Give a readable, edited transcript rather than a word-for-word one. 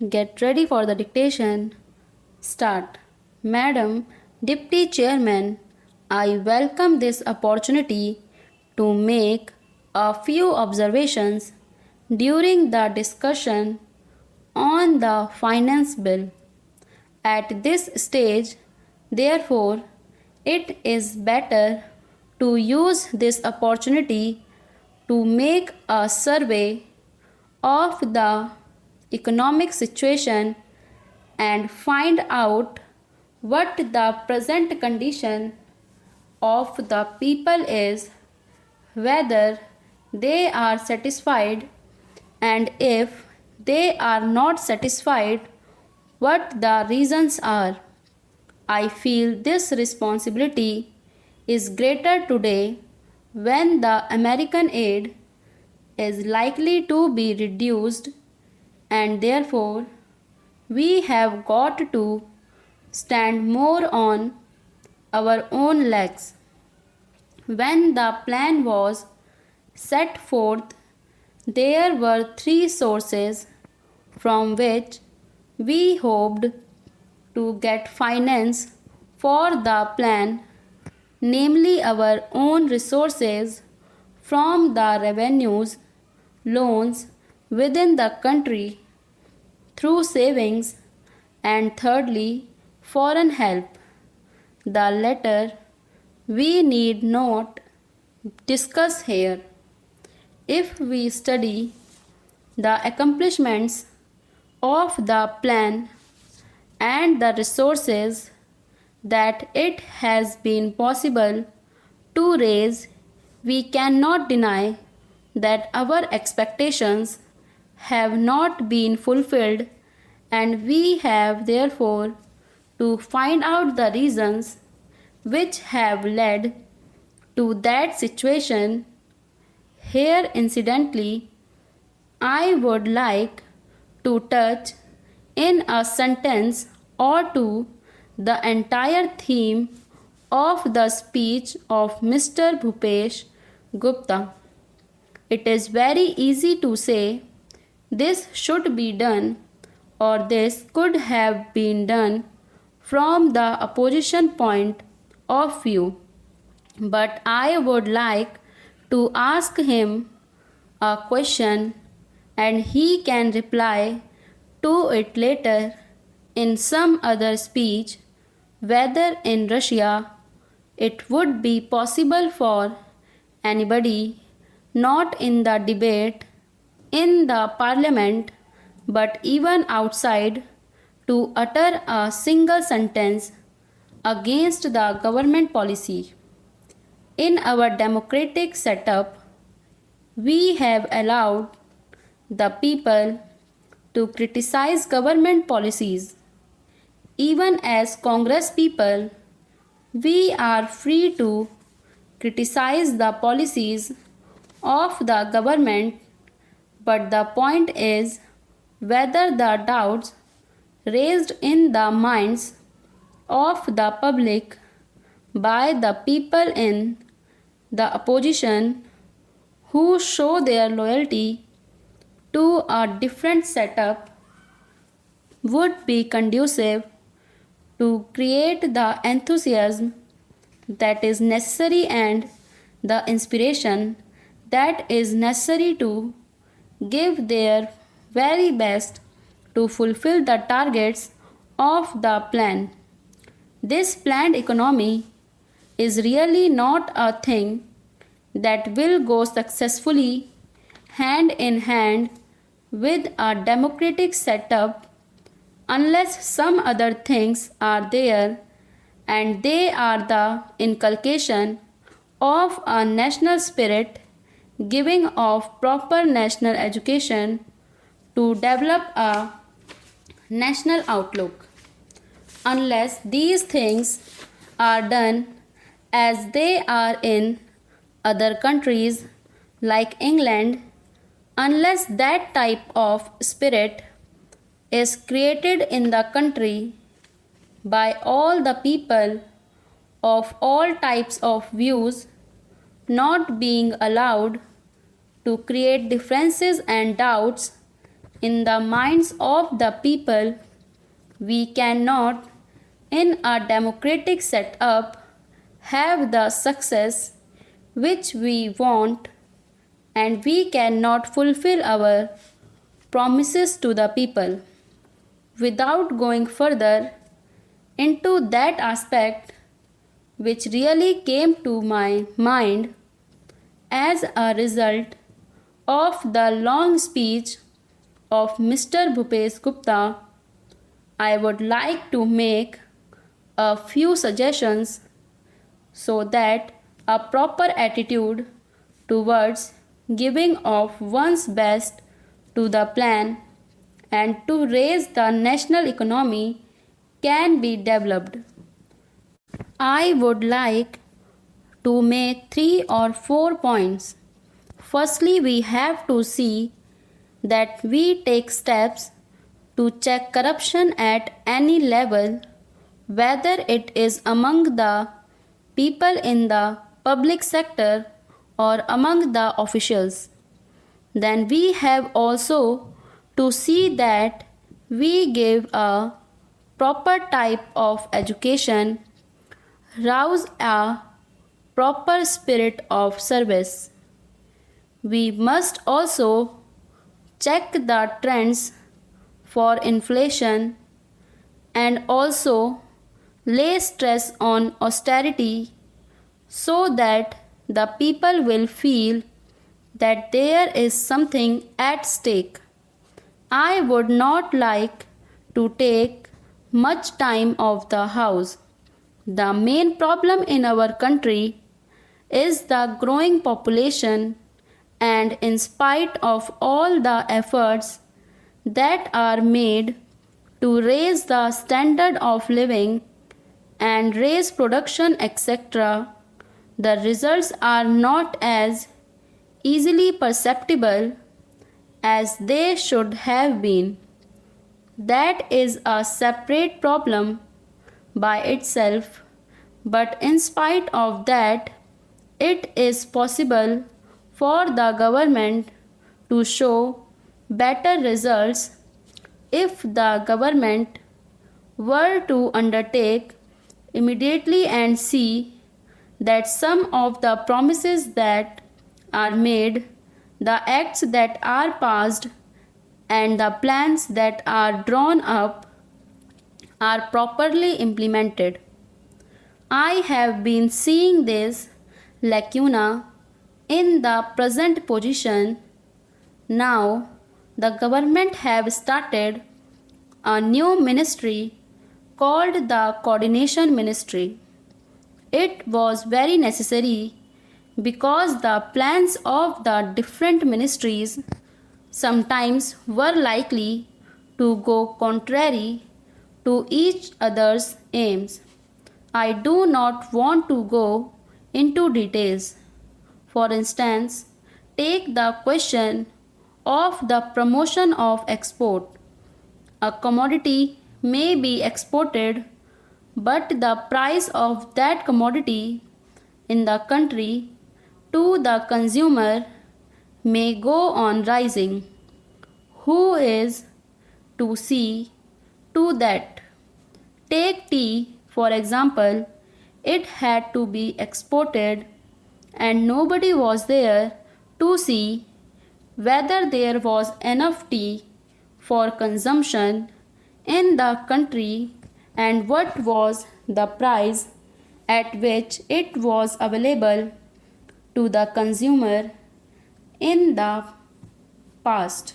Get ready for the dictation. Start. Madam Deputy Chairman, I welcome this opportunity to make a few observations during the discussion on the finance bill. At this stage, therefore, it is better to use this opportunity to make a survey of the economic situation and find out what the present condition of the people is, whether they are satisfied, and if they are not satisfied, what the reasons are. I feel this responsibility is greater today when the American aid is likely to be reduced, and therefore we have got to stand more on our own legs. When the plan was set forth, there were three sources from which we hoped to get finance for the plan, namely our own resources from the revenues, loans within the country through savings, and thirdly, foreign help. The latter we need not discuss here. If we study the accomplishments of the plan and the resources that it has been possible to raise, we cannot deny that our expectations have not been fulfilled, and we have therefore to find out the reasons which have led to that situation. Here, incidentally, I would like to touch in a sentence or two the entire theme of the speech of Mr. Bhupesh Gupta. It is very easy to say this should be done or this could have been done from the opposition point of view. But I would like to ask him a question and he can reply to it later in some other speech, whether in Russia it would be possible for anybody not in the debate in the parliament but even outside to utter a single sentence against the government policy. In our democratic setup, we have allowed the people to criticize government policies. Even as Congress people, we are free to criticize the policies of the government, but the point is whether the doubts raised in the minds of the public by the people in the opposition who show their loyalty to a different setup would be conducive to create the enthusiasm that is necessary and the inspiration that is necessary to give their very best to fulfill the targets of the plan. This planned economy is really not a thing that will go successfully hand in hand with a democratic setup unless some other things are there, and they are the inculcation of a national spirit, giving of proper national education to develop a national outlook. Unless these things are done as they are in other countries like England, unless that type of spirit is created in the country by all the people of all types of views, not being allowed to create differences and doubts, in the minds of the people, we cannot, in a democratic setup, have the success which we want, and we cannot fulfill our promises to the people. Without going further into that aspect, which really came to my mind as a result of the long speech of Mr. Bhupesh Gupta, I would like to make a few suggestions so that a proper attitude towards giving of one's best to the plan and to raise the national economy can be developed. I would like to make 3 or 4 points. Firstly, we have to see that we take steps to check corruption at any level, whether it is among the people in the public sector or among the officials. Then we have also to see that we give a proper type of education, rouse a proper spirit of service. We must also check the trends for inflation and also lay stress on austerity so that the people will feel that there is something at stake. I would not like to take much time of the house. The main problem in our country is the growing population, and in spite of all the efforts that are made to raise the standard of living and raise production, etc., the results are not as easily perceptible as they should have been. That is a separate problem by itself, but in spite of that, it is possible for the government to show better results if the government were to undertake immediately and see that some of the promises that are made, the acts that are passed, and the plans that are drawn up are properly implemented. I have been seeing this lacuna in the present position. Now, the government have started a new ministry called the Coordination Ministry. It was very necessary because the plans of the different ministries sometimes were likely to go contrary to each other's aims. I do not want to go into details. For instance, take the question of the promotion of export. A commodity may be exported, but the price of that commodity in the country to the consumer may go on rising. Who is to see to that? Take tea, for example. It had to be exported, and nobody was there to see whether there was enough tea for consumption in the country and what was the price at which it was available to the consumer in the past.